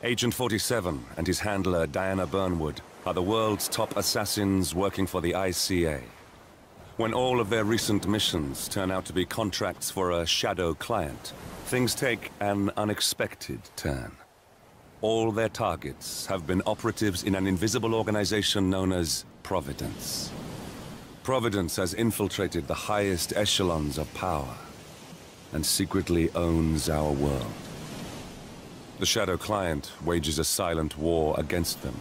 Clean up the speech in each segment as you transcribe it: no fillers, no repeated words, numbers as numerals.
Agent 47 and his handler, Diana Burnwood, are the world's top assassins working for the ICA. When all of their recent missions turn out to be contracts for a shadow client, things take an unexpected turn. All their targets have been operatives in an invisible organization known as Providence. Providence has infiltrated the highest echelons of power and secretly owns our world. The shadow client wages a silent war against them.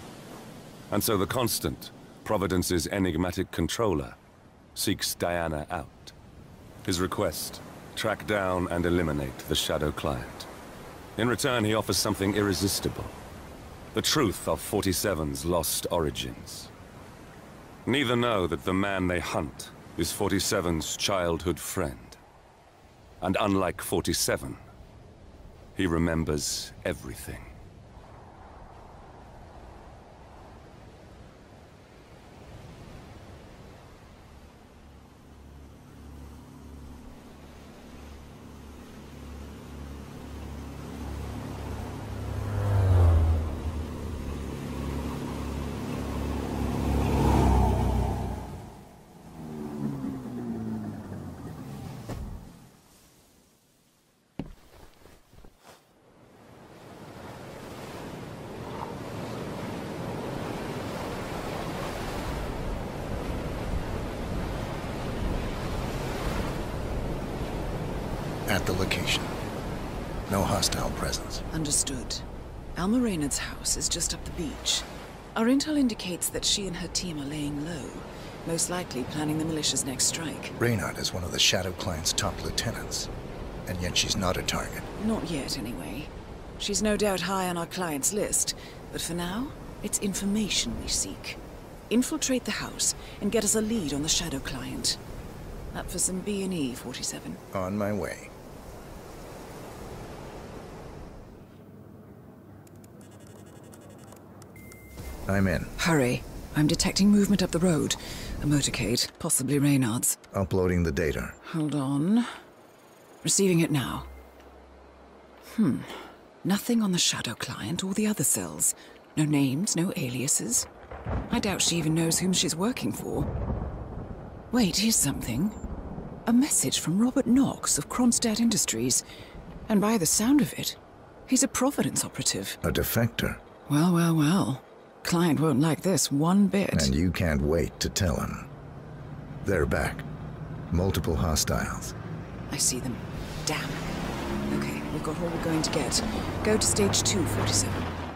And so the Constant, Providence's enigmatic controller, seeks Diana out. His request: track down and eliminate the shadow client. In return, he offers something irresistible: the truth of 47's lost origins. Neither know that the man they hunt is 47's childhood friend. And unlike 47, he remembers everything. At the location. No hostile presence. Understood. Alma Reynard's house is just up the beach. Our intel indicates that she and her team are laying low, most likely planning the militia's next strike. Reynard is one of the Shadow Client's top lieutenants, and yet she's not a target. Not yet, anyway. She's no doubt high on our client's list, but for now, it's information we seek. Infiltrate the house and get us a lead on the Shadow Client. Up for some B&E, 47. On my way. I'm in. Hurry. I'm detecting movement up the road. A motorcade, possibly Reynard's. Uploading the data. Hold on. Receiving it now. Nothing on the Shadow Client or the other cells. No names, no aliases. I doubt she even knows whom she's working for. Wait, here's something. A message from Robert Knox of Kronstadt Industries. And by the sound of it, he's a Providence operative. A defector. Well, well, well. Client won't like this one bit. And you can't wait to tell him. They're back. Multiple hostiles. I see them. Damn. Okay, we've got all we're going to get. Go to stage 2, 47.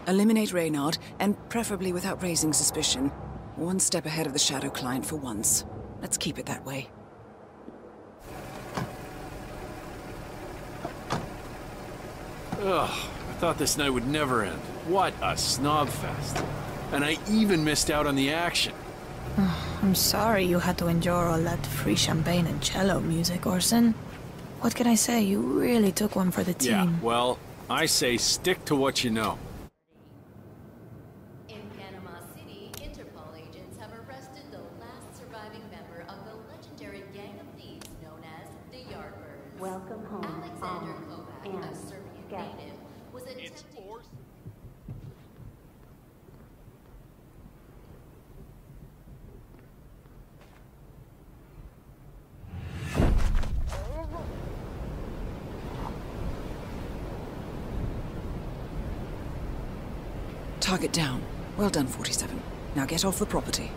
Eliminate Reynard, and preferably without raising suspicion. One step ahead of the Shadow Client for once. Let's keep it that way. Ugh, I thought this night would never end. What a snob fest. And I even missed out on the action. I'm sorry you had to endure all that free champagne and cello music, Orson. What can I say? You really took one for the team. Yeah, well, I say stick to what you know. In Panama City, Interpol agents have arrested the last surviving member of the legendary gang of thieves known as the Yardbirds. Welcome home. Alexander Kovac, a Serbian native, was attempting... Target down. Well done, 47. Now get off the property.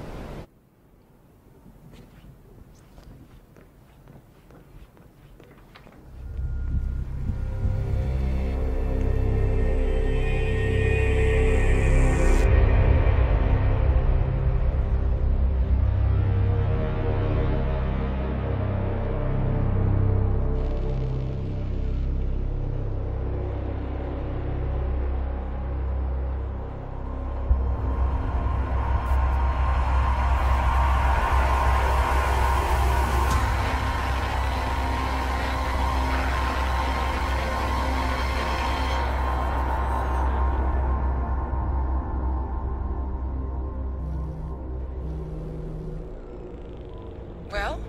Well,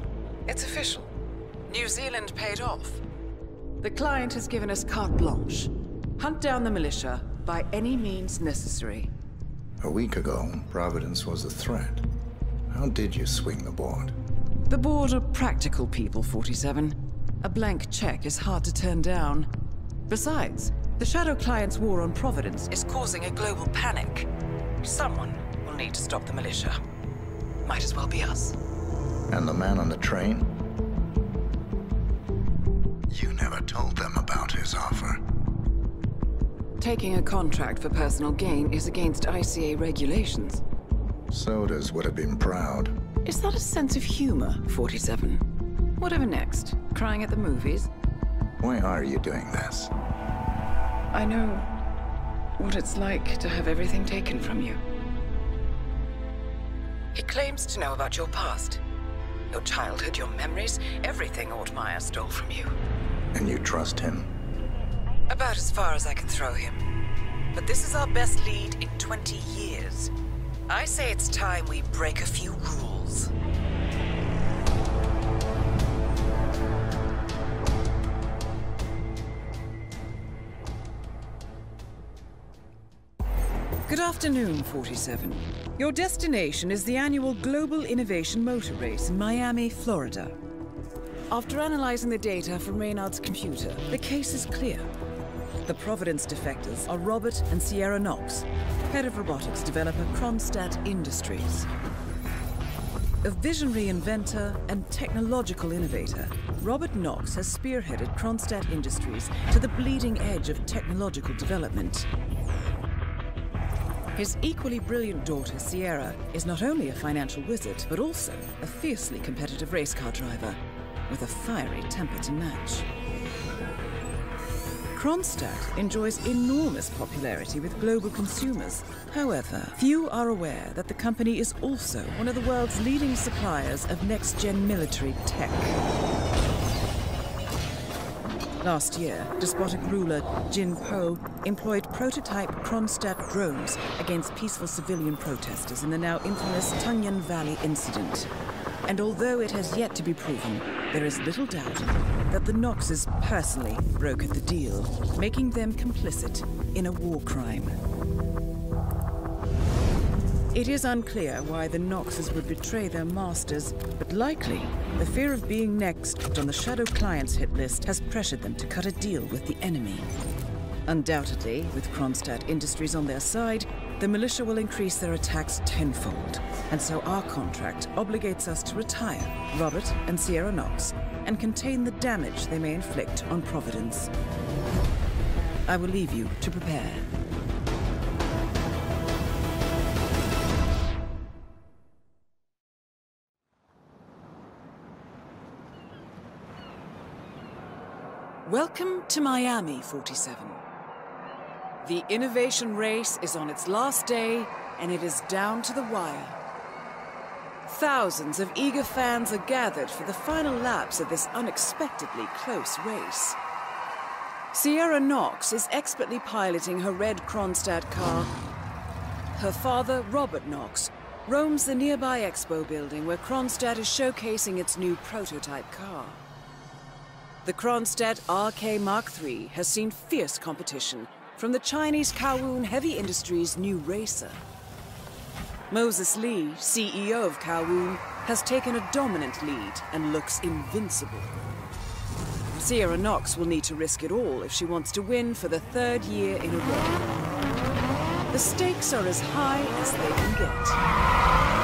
it's official. New Zealand paid off. The client has given us carte blanche. Hunt down the militia, by any means necessary. A week ago, Providence was a threat. How did you swing the board? The board are practical people, 47. A blank check is hard to turn down. Besides, the Shadow Client's war on Providence is causing a global panic. Someone will need to stop the militia. Might as well be us. And the man on the train? You never told them about his offer. Taking a contract for personal gain is against ICA regulations. Sodas would have been proud. Is that a sense of humor, 47? Whatever next? Crying at the movies? Why are you doing this? I know what it's like to have everything taken from you. He claims to know about your past. Your childhood, your memories, everything Altmaier stole from you. And you trust him? About as far as I can throw him. But this is our best lead in 20 years. I say it's time we break a few rules. Good afternoon, 47. Your destination is the annual Global Innovation Motor Race in Miami, Florida. After analyzing the data from Reynard's computer, the case is clear. The Providence defectors are Robert and Sierra Knox, head of robotics developer Kronstadt Industries. A visionary inventor and technological innovator, Robert Knox has spearheaded Kronstadt Industries to the bleeding edge of technological development. His equally brilliant daughter, Sierra, is not only a financial wizard, but also a fiercely competitive race car driver, with a fiery temper to match. Kronstadt enjoys enormous popularity with global consumers. However, few are aware that the company is also one of the world's leading suppliers of next-gen military tech. Last year, despotic ruler Jin Po employed prototype Kronstadt drones against peaceful civilian protesters in the now infamous Tunyan Valley incident. And although it has yet to be proven, there is little doubt that the Knoxes personally brokered the deal, making them complicit in a war crime. It is unclear why the Knoxes would betray their masters, but likely the fear of being next on the Shadow Client's hit list has pressured them to cut a deal with the enemy. Undoubtedly, with Kronstadt Industries on their side, the militia will increase their attacks tenfold, and so our contract obligates us to retire Robert and Sierra Knox and contain the damage they may inflict on Providence. I will leave you to prepare. Welcome to Miami, 47. The innovation race is on its last day, and it is down to the wire. Thousands of eager fans are gathered for the final laps of this unexpectedly close race. Sierra Knox is expertly piloting her red Kronstadt car. Her father, Robert Knox, roams the nearby expo building where Kronstadt is showcasing its new prototype car. The Kronstadt RK Mark III has seen fierce competition from the Chinese Kowloon Heavy Industries' new racer. Moses Lee, CEO of Kowloon, has taken a dominant lead and looks invincible. Sierra Knox will need to risk it all if she wants to win for the third year in a row. The stakes are as high as they can get.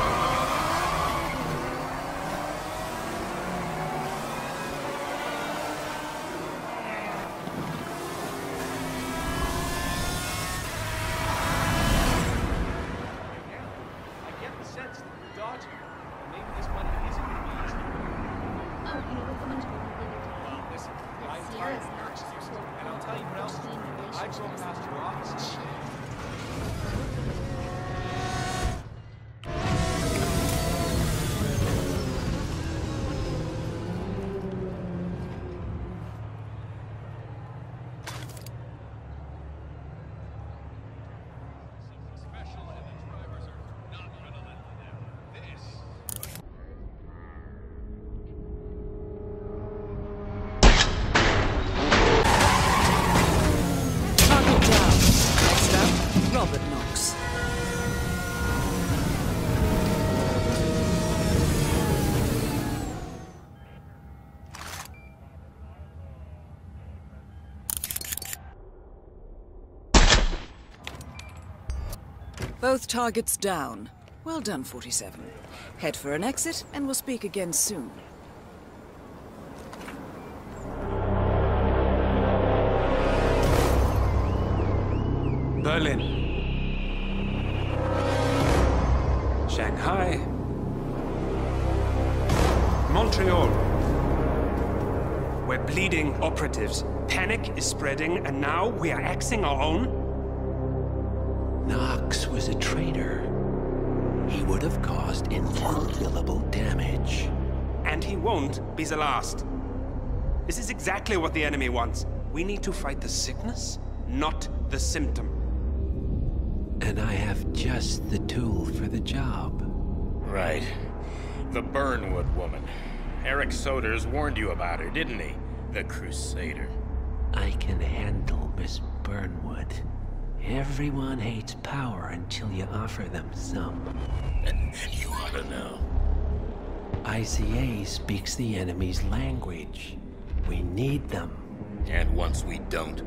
Both targets down. Well done, 47. Head for an exit, and we'll speak again soon. Berlin. Shanghai. Montreal. We're bleeding operatives. Panic is spreading, and now we are axing our own? Knox was a traitor. He would have caused incalculable damage. And he won't be the last. This is exactly what the enemy wants. We need to fight the sickness, not the symptom. And I have just the tool for the job. Right. The Burnwood woman. Eric Soders warned you about her, didn't he? The Crusader. I can handle Miss Burnwood. Everyone hates power until you offer them some. You ought to know. ICA speaks the enemy's language. We need them. And once we don't...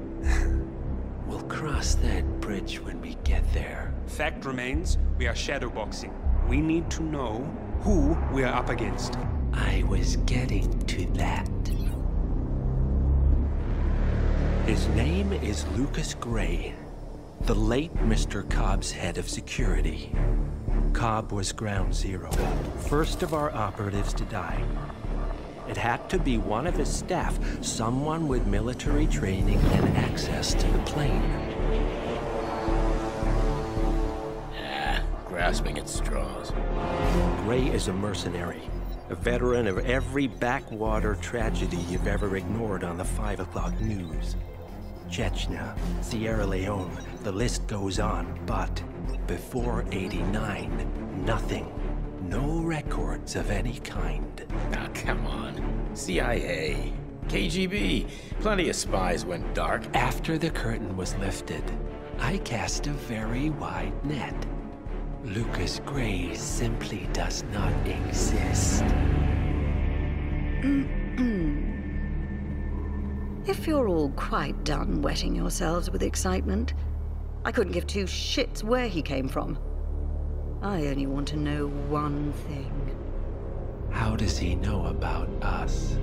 We'll cross that bridge when we get there. Fact remains, we are shadowboxing. We need to know who we are up against. I was getting to that. His name is Lucas Gray, the late Mr. Cobb's head of security. Cobb was ground zero, first of our operatives to die. It had to be one of his staff, someone with military training and access to the plane. Grasping at straws. Gray is a mercenary, a veteran of every backwater tragedy you've ever ignored on the 5 o'clock news. Chechnya, Sierra Leone, the list goes on, but before '89, nothing. No records of any kind. Now, come on. CIA, KGB, plenty of spies went dark. After the curtain was lifted, I cast a very wide net. Lucas Gray simply does not exist. If you're all quite done wetting yourselves with excitement, I couldn't give two shits where he came from. I only want to know one thing. How does he know about us?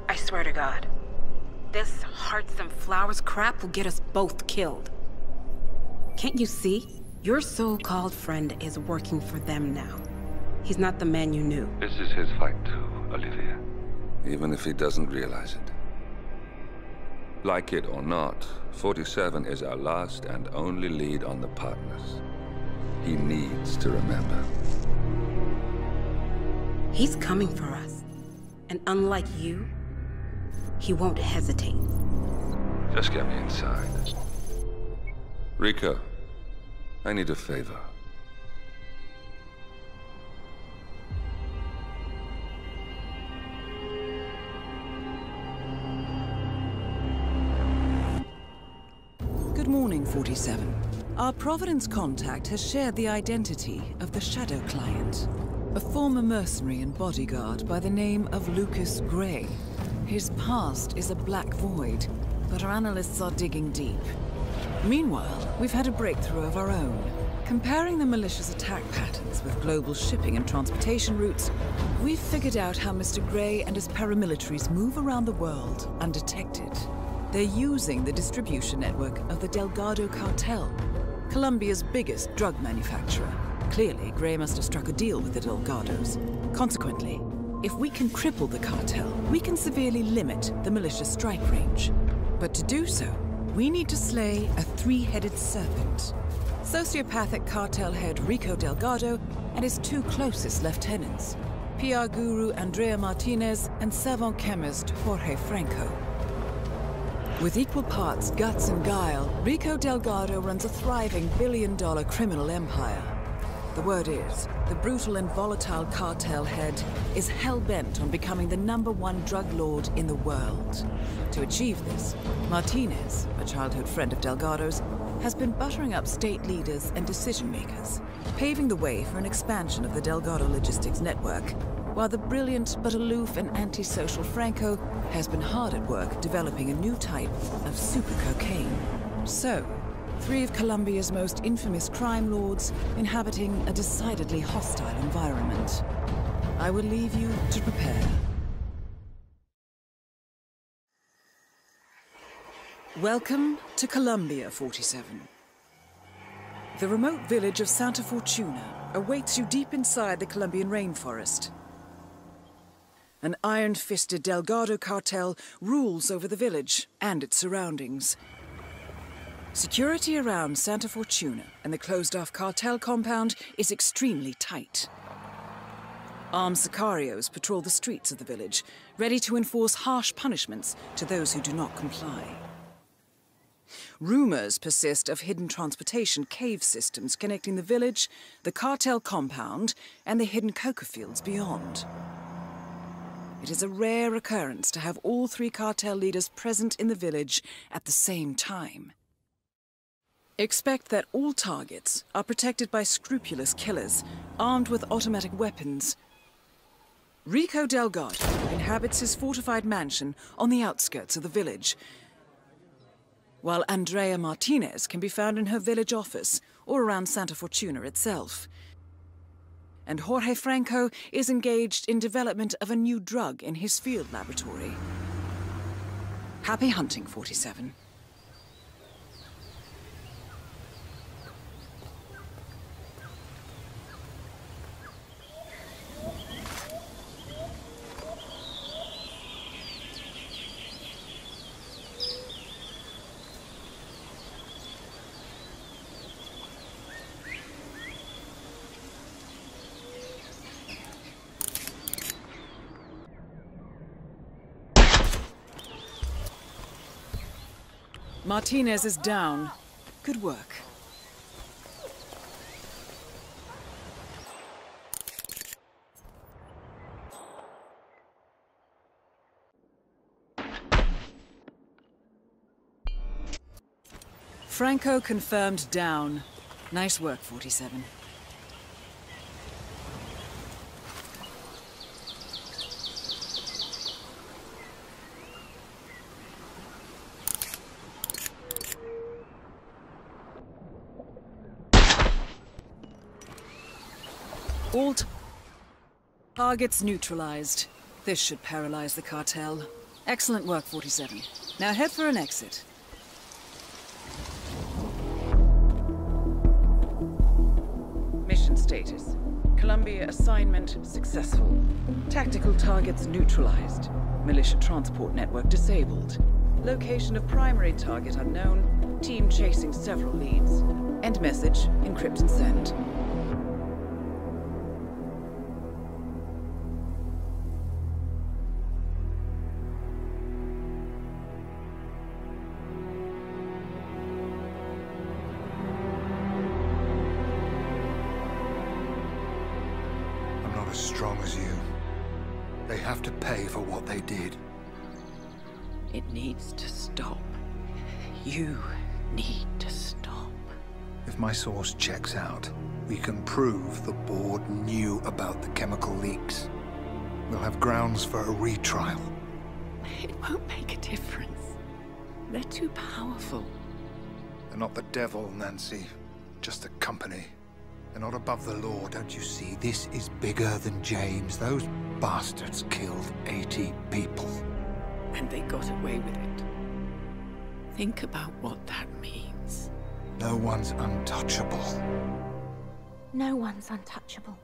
I swear to God, this hearts and flowers crap will get us both killed. Can't you see? Your so-called friend is working for them now. He's not the man you knew. This is his fight too, Olivia. Even if he doesn't realize it. Like it or not, 47 is our last and only lead on the partners. He needs to remember. He's coming for us. And unlike you, he won't hesitate. Just get me inside. Rico, I need a favor. Good morning, 47. Our Providence contact has shared the identity of the Shadow Client, a former mercenary and bodyguard by the name of Lucas Gray. His past is a black void, but our analysts are digging deep. Meanwhile, we've had a breakthrough of our own. Comparing the malicious attack patterns with global shipping and transportation routes, we've figured out how Mr. Gray and his paramilitaries move around the world undetected. They're using the distribution network of the Delgado cartel, Colombia's biggest drug manufacturer. Clearly, Gray must have struck a deal with the Delgados. Consequently, if we can cripple the cartel, we can severely limit the militia's strike range. But to do so, we need to slay a three-headed serpent. Sociopathic cartel head Rico Delgado and his two closest lieutenants, PR guru Andrea Martinez and savant chemist Jorge Franco. With equal parts guts and guile, Rico Delgado runs a thriving billion-dollar criminal empire. The word is, the brutal and volatile cartel head is hell-bent on becoming the #1 drug lord in the world. To achieve this, Martinez, a childhood friend of Delgado's, has been buttering up state leaders and decision-makers, paving the way for an expansion of the Delgado logistics network, while the brilliant but aloof and antisocial Franco has been hard at work developing a new type of super cocaine. So, 3 of Colombia's most infamous crime lords inhabiting a decidedly hostile environment. I will leave you to prepare. Welcome to Colombia, 47. The remote village of Santa Fortuna awaits you deep inside the Colombian rainforest. An iron-fisted Delgado cartel rules over the village and its surroundings. Security around Santa Fortuna and the closed-off cartel compound is extremely tight. Armed sicarios patrol the streets of the village, ready to enforce harsh punishments to those who do not comply. Rumors persist of hidden transportation cave systems connecting the village, the cartel compound, and the hidden coca fields beyond. It is a rare occurrence to have all 3 cartel leaders present in the village at the same time. Expect that all targets are protected by scrupulous killers, armed with automatic weapons. Rico Delgado inhabits his fortified mansion on the outskirts of the village, while Andrea Martinez can be found in her village office or around Santa Fortuna itself. And Jorge Franco is engaged in development of a new drug in his field laboratory. Happy hunting, 47. Martinez is down. Good work. Franco confirmed down. Nice work, 47. All targets neutralized. This should paralyze the cartel. Excellent work, 47. Now head for an exit. Mission status. Columbia assignment successful. Tactical targets neutralized. Militia transport network disabled. Location of primary target unknown. Team chasing several leads. End message, encrypt and send. As strong as you. They have to pay for what they did. It needs to stop. You need to stop. If my source checks out, we can prove the board knew about the chemical leaks. We'll have grounds for a retrial. It won't make a difference. They're too powerful. They're not the devil, Nancy. Just the company. They're not above the law, don't you see? This is bigger than James. Those bastards killed 80 people. And they got away with it. Think about what that means. No one's untouchable. No one's untouchable.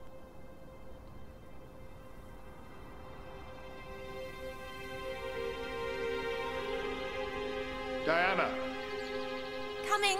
Diana! Coming!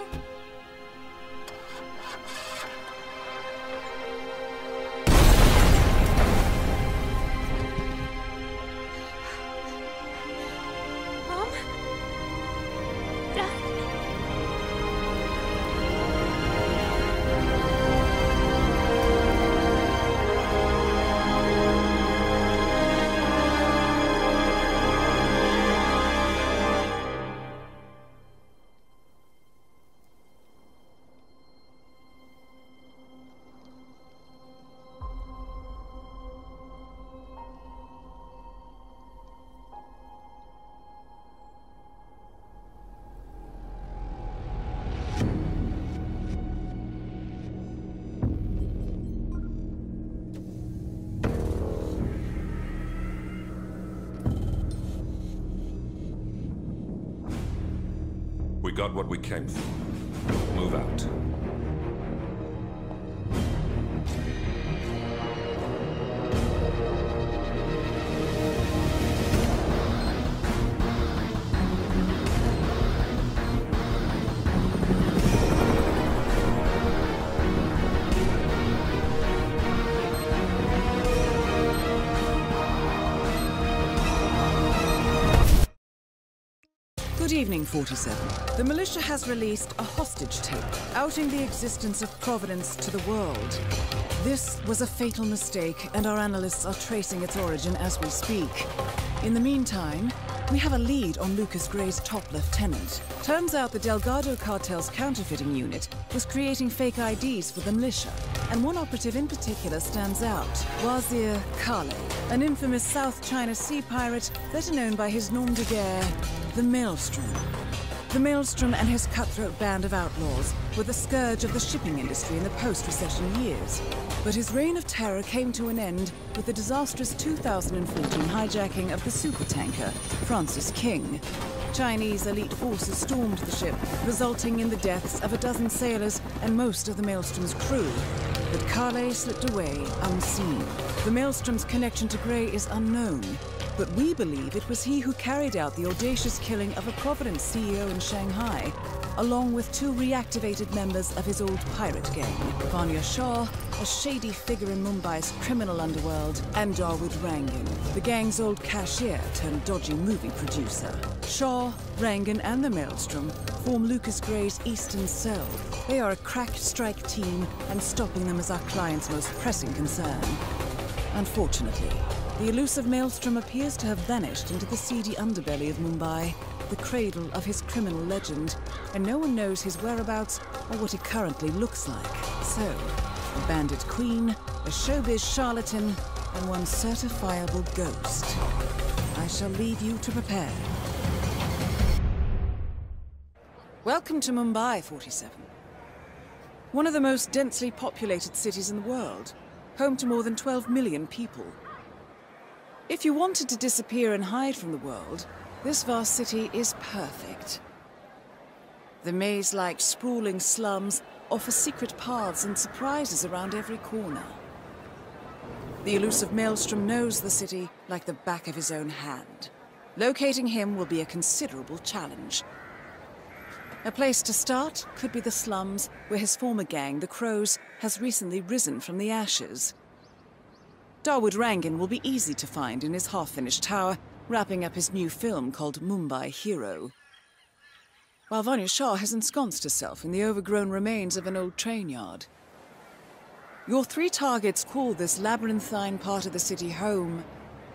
We got what we came for. Move out. Good evening, 47. The militia has released a hostage tape, outing the existence of Providence to the world. This was a fatal mistake, and our analysts are tracing its origin as we speak. In the meantime, we have a lead on Lucas Gray's top lieutenant. Turns out the Delgado cartel's counterfeiting unit was creating fake IDs for the militia, and one operative in particular stands out, Wazir Kale, an infamous South China Sea pirate better known by his nom de guerre, the Maelstrom. The Maelstrom and his cutthroat band of outlaws were the scourge of the shipping industry in the post-recession years. But his reign of terror came to an end with the disastrous 2014 hijacking of the supertanker, Francis King. Chinese elite forces stormed the ship, resulting in the deaths of a dozen sailors and most of the Maelstrom's crew. But Kale slipped away unseen. The Maelstrom's connection to Gray is unknown, but we believe it was he who carried out the audacious killing of a Providence CEO in Shanghai, along with two reactivated members of his old pirate gang, Vanya Shah, a shady figure in Mumbai's criminal underworld, and Dawood Rangan, the gang's old cashier turned dodgy movie producer. Shah, Rangan, and the Maelstrom form Lucas Gray's Eastern Cell. They are a crack strike team, and stopping them is our client's most pressing concern. Unfortunately, the elusive Maelstrom appears to have vanished into the seedy underbelly of Mumbai, the cradle of his criminal legend, and no one knows his whereabouts or what he currently looks like. So, a bandit queen, a showbiz charlatan, and one certifiable ghost. I shall leave you to prepare. Welcome to Mumbai, 47. One of the most densely populated cities in the world, home to more than 12 million people. If you wanted to disappear and hide from the world, this vast city is perfect. The maze-like sprawling slums offer secret paths and surprises around every corner. The elusive Maelstrom knows the city like the back of his own hand. Locating him will be a considerable challenge. A place to start could be the slums, where his former gang, the Crows, has recently risen from the ashes. Dawood Rangan will be easy to find in his half-finished tower, wrapping up his new film called Mumbai Hero. While Vanya Shah has ensconced herself in the overgrown remains of an old train yard. Your three targets call this labyrinthine part of the city home,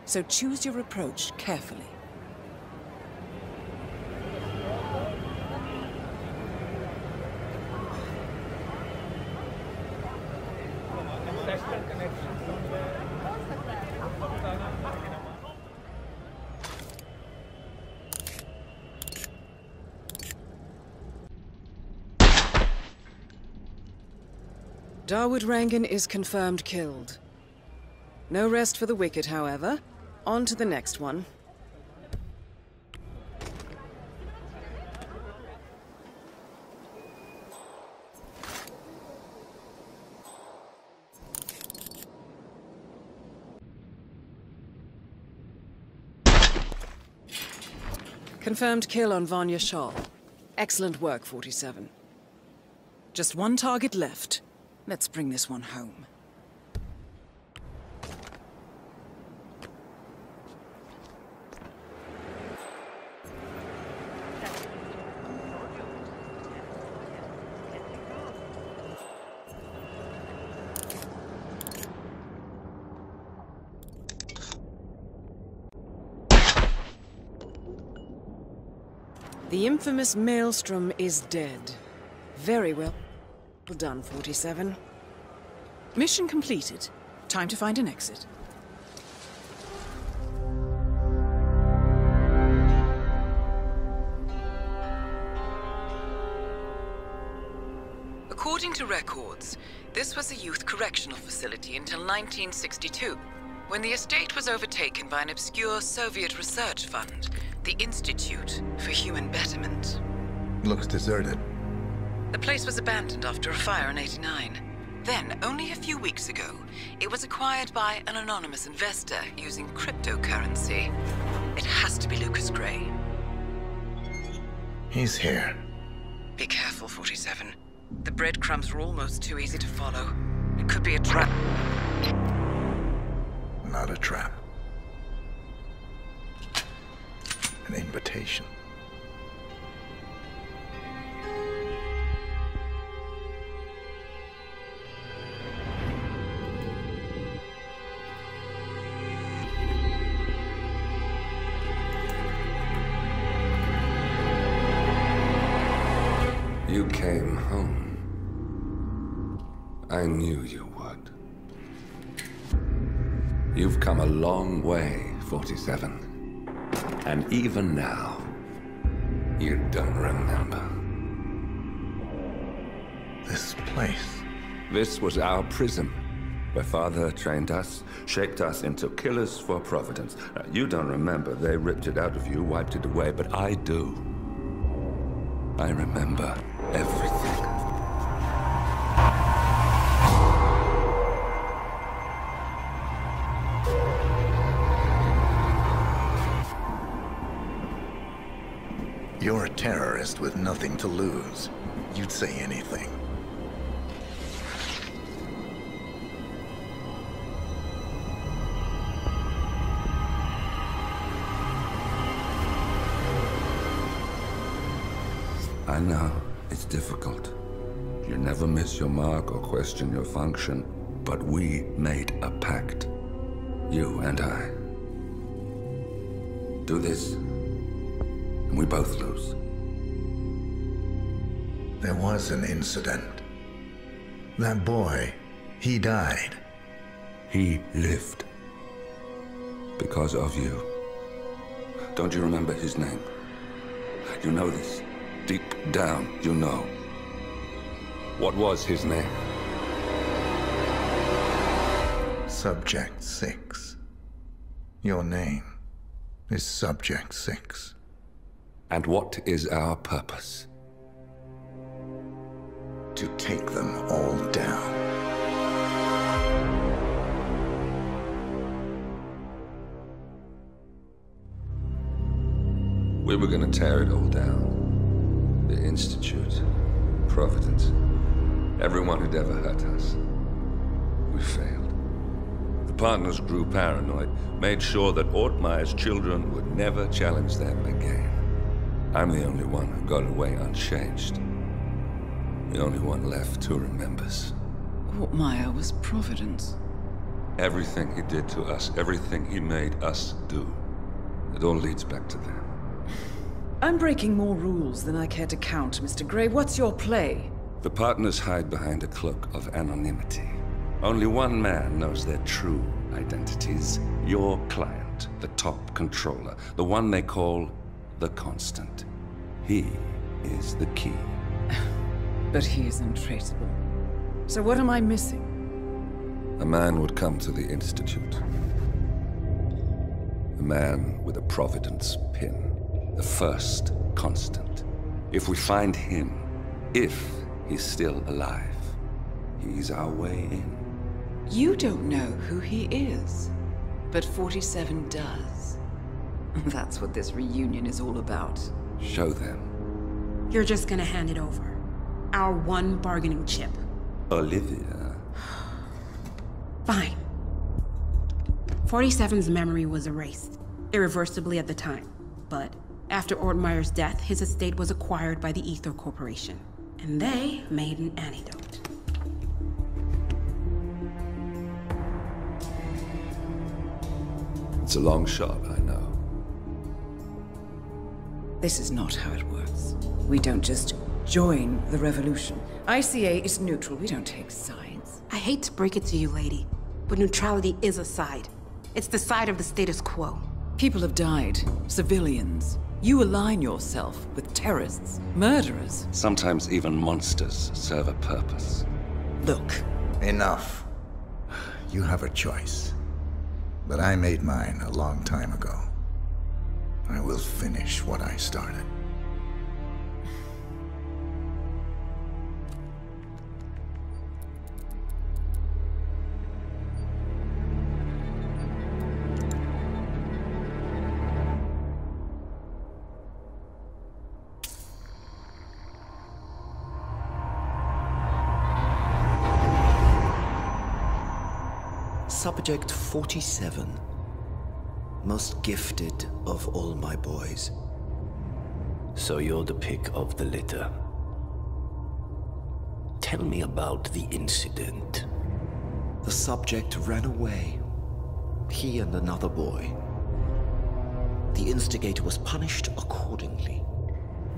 so choose your approach carefully. Dawood Rangan is confirmed killed. No rest for the wicked, however. On to the next one. Confirmed kill on Vanya Shah. Excellent work, 47. Just one target left. Let's bring this one home. The infamous Maelstrom is dead. Very well done, 47. Mission completed. Time to find an exit. According to records, this was a youth correctional facility until 1962, when the estate was overtaken by an obscure Soviet research fund, the Institute for Human Betterment. Looks deserted. The place was abandoned after a fire in '89. Then, only a few weeks ago, it was acquired by an anonymous investor using cryptocurrency. It has to be Lucas Gray. He's here. Be careful, 47. The breadcrumbs were almost too easy to follow. It could be a trap. Not a trap. An invitation. You came home. I knew you would. You've come a long way, 47. And even now, you don't remember. This place. This was our prison, where Father trained us, shaped us into killers for Providence. You don't remember. They ripped it out of you, wiped it away, but I do. I remember everything. You're a terrorist with nothing to lose. You'd say anything. I know, it's difficult. You never miss your mark or question your function, but we made a pact. You and I. Do this, and we both lose. There was an incident. That boy, he died. He lived. Because of you. Don't you remember his name? You know this. Deep down, you know. What was his name? Subject 6. Your name is Subject 6. And what is our purpose? To take them all down. We were gonna tear it all down. The Institute, Providence, everyone who'd ever hurt us. We failed. The partners grew paranoid, made sure that Ortmeyer's children would never challenge them again. I'm the only one who got away unchanged. The only one left who remembers. Ortmeyer was Providence. Everything he did to us, everything he made us do, it all leads back to them. I'm breaking more rules than I care to count, Mr. Gray. What's your play? The partners hide behind a cloak of anonymity. Only one man knows their true identities. Your client, the top controller, the one they call the Constant. He is the key. But he is untraceable. So what am I missing? A man would come to the Institute. A man with a Providence pin. The first Constant. If we find him, if he's still alive, he's our way in. You don't know who he is, but 47 does. That's what this reunion is all about. Show them. You're just gonna hand it over. Our one bargaining chip. Olivia. Fine. 47's memory was erased, irreversibly at the time, but after Ortmeyer's death, his estate was acquired by the Ether Corporation, and they made an antidote. It's a long shot, I know. This is not how it works. We don't just join the revolution. ICA is neutral. We don't take sides. I hate to break it to you, lady, but neutrality is a side. It's the side of the status quo. People have died. Civilians. You align yourself with terrorists, murderers. Sometimes even monsters serve a purpose. Look. Enough. You have a choice. But I made mine a long time ago. I will finish what I started. Subject 47. Most gifted of all my boys. So you're the pick of the litter. Tell me about the incident. The subject ran away. He and another boy. The instigator was punished accordingly.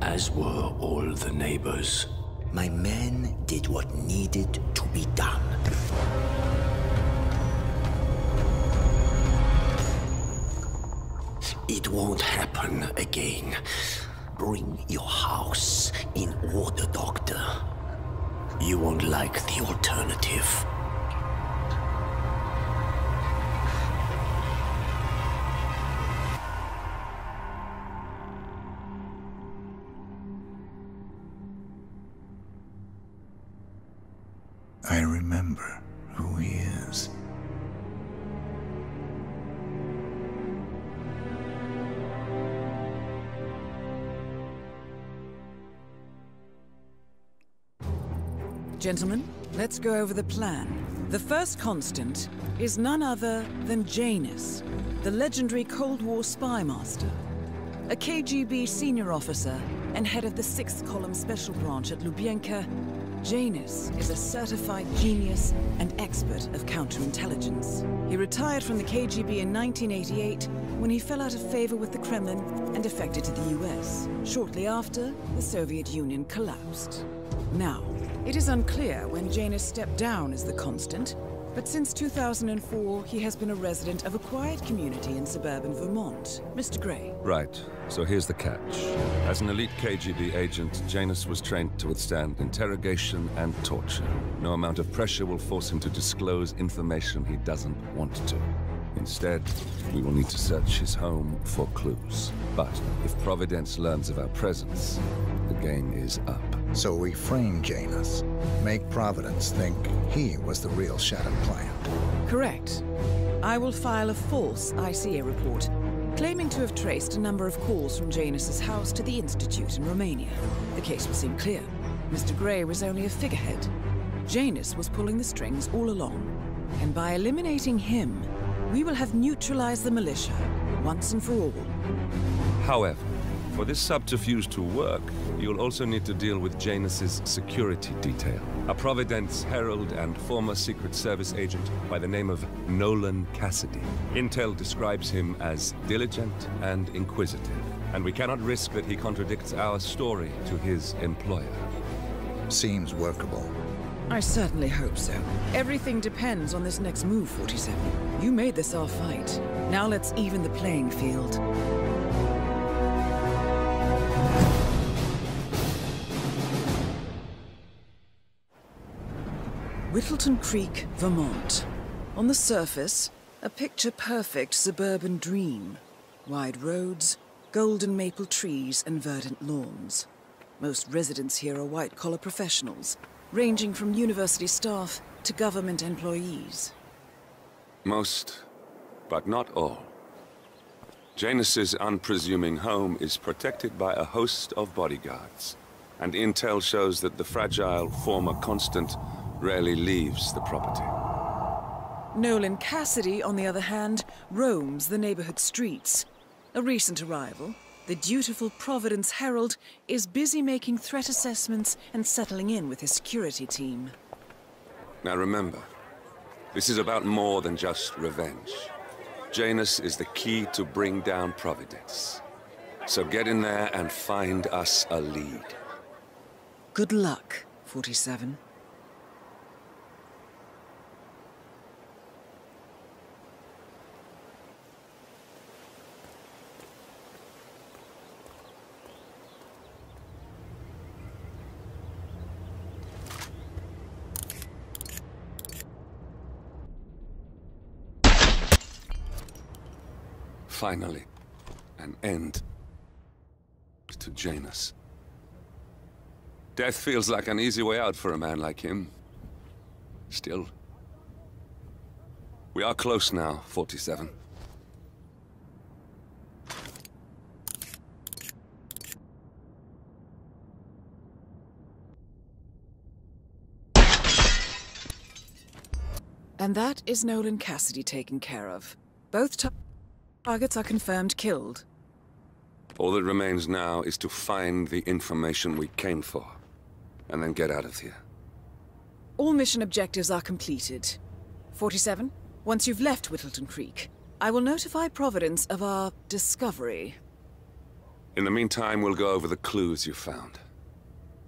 As were all the neighbors. My men did what needed to be done. It won't happen again. Bring your house in order, Doctor. You won't like the alternative. I remember who he is. Gentlemen, let's go over the plan. The first constant is none other than Janus, the legendary Cold War spy master, a KGB senior officer and head of the 6th Column Special Branch at Lubyanka. Janus is a certified genius and expert of counterintelligence. He retired from the KGB in 1988 when he fell out of favor with the Kremlin and defected to the US. Shortly after, the Soviet Union collapsed. Now, it is unclear when Janus stepped down as the constant, but since 2004, he has been a resident of a quiet community in suburban Vermont. Mr. Gray. Right. So here's the catch. As an elite KGB agent, Janus was trained to withstand interrogation and torture. No amount of pressure will force him to disclose information he doesn't want to. Instead, we will need to search his home for clues. But if Providence learns of our presence, the game is up. So we frame Janus, make Providence think he was the real shadow client. Correct. I will file a false ICA report, claiming to have traced a number of calls from Janus's house to the Institute in Romania. The case will seem clear. Mr. Gray was only a figurehead. Janus was pulling the strings all along. And by eliminating him, we will have neutralized the militia, once and for all. However, for this subterfuge to work, you'll also need to deal with Janus's security detail. A Providence herald and former Secret Service agent by the name of Nolan Cassidy. Intel describes him as diligent and inquisitive, and we cannot risk that he contradicts our story to his employer. Seems workable. I certainly hope so. Everything depends on this next move, 47. You made this our fight. Now let's even the playing field. Whittleton Creek, Vermont. On the surface, a picture-perfect suburban dream. Wide roads, golden maple trees, and verdant lawns. Most residents here are white-collar professionals, ranging from university staff to government employees. Most, but not all. Janus's unpresuming home is protected by a host of bodyguards, and intel shows that the fragile former constant rarely leaves the property. Nolan Cassidy, on the other hand, roams the neighborhood streets. A recent arrival, the dutiful Providence Herald is busy making threat assessments and settling in with his security team. Now remember, this is about more than just revenge. Janus is the key to bring down Providence. So get in there and find us a lead. Good luck, 47. Finally, an end to Janus. Death feels like an easy way out for a man like him. Still, we are close now, 47. And that is Nolan Cassidy taken care of. Both targets are confirmed killed. All that remains now is to find the information we came for, and then get out of here. All mission objectives are completed. 47, once you've left Whittleton Creek, I will notify Providence of our discovery. In the meantime, we'll go over the clues you found.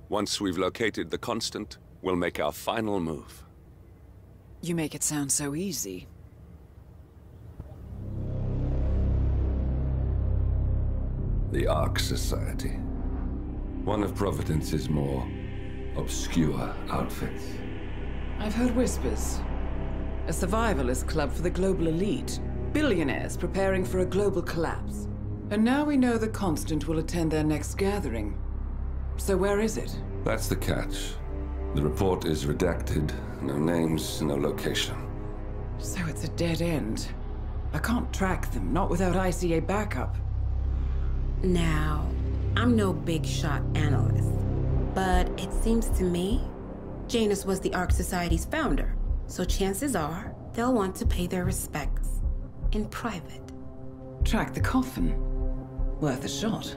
Once we've located the Constant, we'll make our final move. You make it sound so easy. The Ark Society. One of Providence's more obscure outfits. I've heard whispers. A survivalist club for the global elite. Billionaires preparing for a global collapse. And now we know the Constant will attend their next gathering. So where is it? That's the catch. The report is redacted. No names, no location. So it's a dead end. I can't track them, not without ICA backup. Now, I'm no big shot analyst, but it seems to me Janus was the Ark Society's founder, so chances are they'll want to pay their respects in private. Track the coffin. Worth a shot.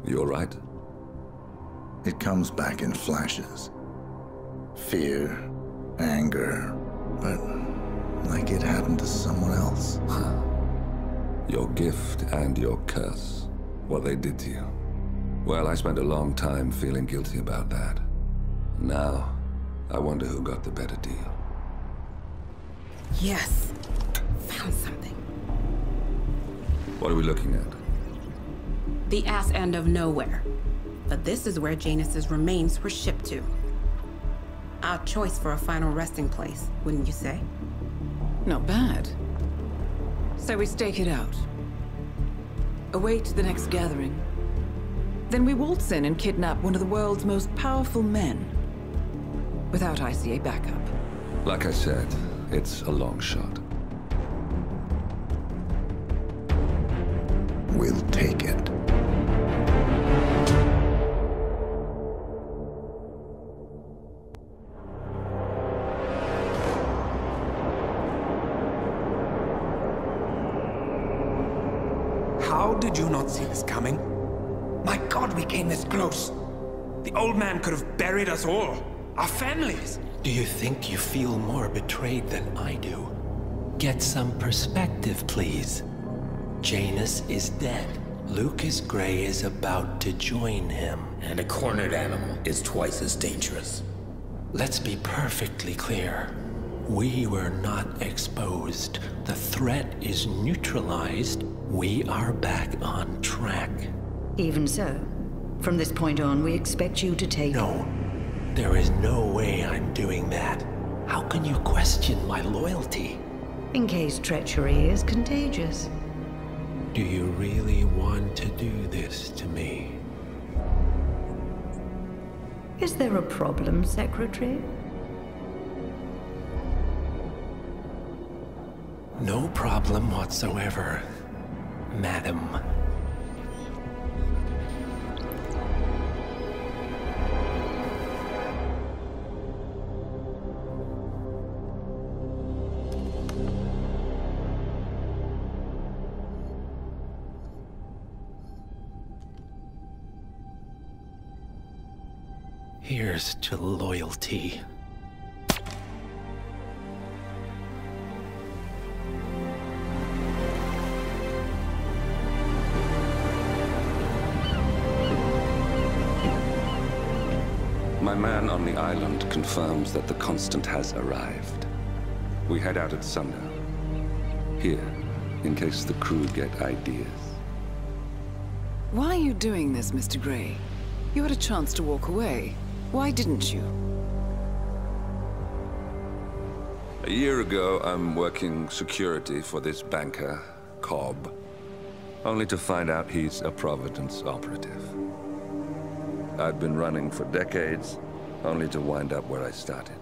You all right? It comes back in flashes. Fear, anger, but like it happened to someone else. Your gift and your curse. What they did to you. Well, I spent a long time feeling guilty about that. Now, I wonder who got the better deal. Yes. Found something. What are we looking at? The ass end of nowhere. But this is where Janus's remains were shipped to. Our choice for a final resting place, wouldn't you say? Not bad. So we stake it out. Await the next gathering. Then we waltz in and kidnap one of the world's most powerful men. Without ICA backup. Like I said, it's a long shot. We'll take it. How did you not see this coming? My God, we came this close. The old man could have buried us all. Our families. Do you think you feel more betrayed than I do? Get some perspective, please. Janus is dead. Lucas Gray is about to join him. And a cornered animal is twice as dangerous. Let's be perfectly clear. We were not exposed. The threat is neutralized. We are back on track. Even so, from this point on, we expect you to take... No. There is no way I'm doing that. How can you question my loyalty? In case treachery is contagious. Do you really want to do this to me? Is there a problem, Secretary? No problem whatsoever, Madam. Here's to loyalty. My man on the island confirms that the Constant has arrived. We head out at sundown. Here, in case the crew get ideas. Why are you doing this, Mr. Gray? You had a chance to walk away. Why didn't you? A year ago, I'm working security for this banker, Cobb, only to find out he's a Providence operative. I'd been running for decades, only to wind up where I started.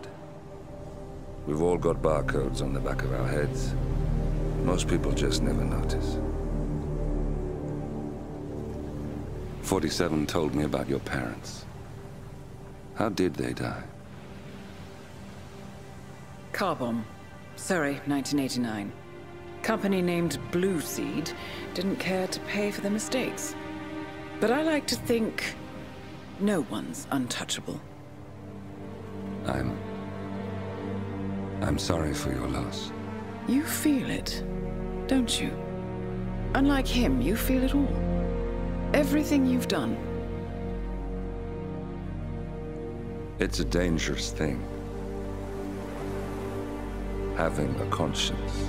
We've all got barcodes on the back of our heads. Most people just never notice. 47 told me about your parents. How did they die? Car bomb. Surrey, 1989. Company named Blue Seed didn't care to pay for their mistakes. But I like to think no one's untouchable. I'm sorry for your loss. You feel it, don't you? Unlike him, you feel it all. Everything you've done. It's a dangerous thing. Having a conscience.